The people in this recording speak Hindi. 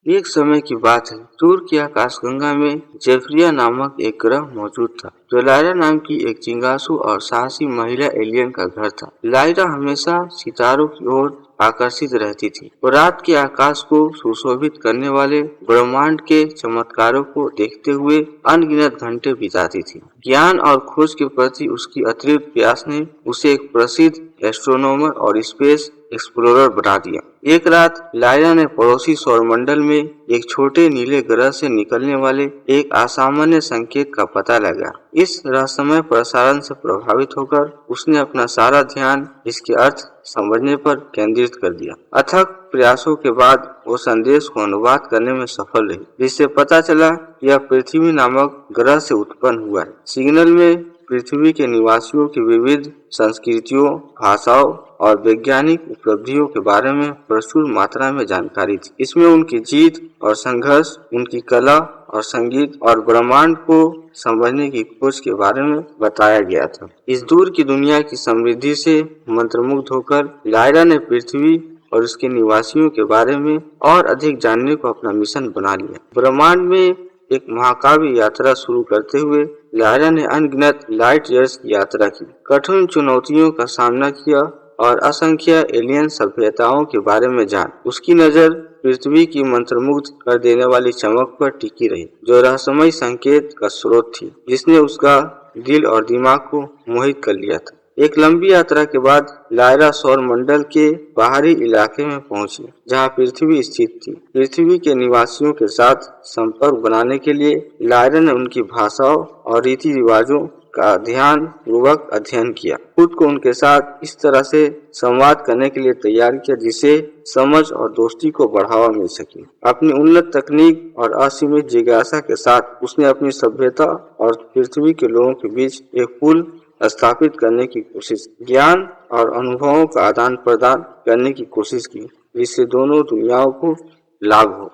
एक समय की बात है, दूर की आकाशगंगा में जेफरिया नामक एक ग्रह मौजूद था, जो लायरा नाम की एक जिज्ञासु और साहसी महिला एलियन का घर था। लायरा हमेशा सितारों की ओर आकर्षित रहती थी। वो रात के आकाश को सुशोभित करने वाले ब्रह्मांड के चमत्कारों को देखते हुए अनगिनत घंटे बिताती थी। ज्ञान और खोज के प्रति उसकी अतिरिक्त प्यास ने उसे एक प्रसिद्ध एस्ट्रोनॉमर और स्पेस एक्सप्लोरर बना दिया। एक रात लायरा ने पड़ोसी सौरमंडल में एक छोटे नीले ग्रह से निकलने वाले एक असामान्य संकेत का पता लगा। इस रहस्यमय प्रसारण से प्रभावित होकर उसने अपना सारा ध्यान इसके अर्थ समझने पर केंद्रित कर दिया। अथक प्रयासों के बाद वो संदेश को अनुवाद करने में सफल रही, जिससे पता चला कि यह पृथ्वी नामक ग्रह से उत्पन्न हुआ है। सिग्नल में पृथ्वी के निवासियों की विविध संस्कृतियों, भाषाओं और वैज्ञानिक उपलब्धियों के बारे में प्रचुर मात्रा में जानकारी थी। इसमें उनकी जीत और संघर्ष, उनकी कला और संगीत और ब्रह्मांड को समझने की खोज के बारे में बताया गया था। इस दूर की दुनिया की समृद्धि से मंत्रमुग्ध होकर लायरा ने पृथ्वी और उसके निवासियों के बारे में और अधिक जानने को अपना मिशन बना लिया। ब्रह्मांड में एक महाकाव्य यात्रा शुरू करते हुए लायरा ने अनगिनत लाइट ईयर्स की यात्रा की, कठिन चुनौतियों का सामना किया और असंख्य एलियन सभ्यताओं के बारे में जान। उसकी नजर पृथ्वी की मंत्रमुग्ध कर देने वाली चमक पर टिकी रही, जो रहस्यमय संकेत का स्रोत थी, जिसने उसका दिल और दिमाग को मोहित कर लिया था। एक लंबी यात्रा के बाद लायरा सौरमंडल के बाहरी इलाके में पहुंची, जहां पृथ्वी स्थित थी। पृथ्वी के निवासियों के साथ संपर्क बनाने के लिए लायरा ने उनकी भाषाओं और रीति रिवाजों का ध्यान पूर्वक अध्ययन किया, खुद को उनके साथ इस तरह से संवाद करने के लिए तैयार किया जिससे समझ और दोस्ती को बढ़ावा मिल सके। अपनी उन्नत तकनीक और असीमित जिज्ञासा के साथ उसने अपनी सभ्यता और पृथ्वी के लोगों के बीच एक पुल स्थापित करने की कोशिश, ज्ञान और अनुभवों का आदान प्रदान करने की कोशिश की, जिससे दोनों दुनियाओं को लाभ हो।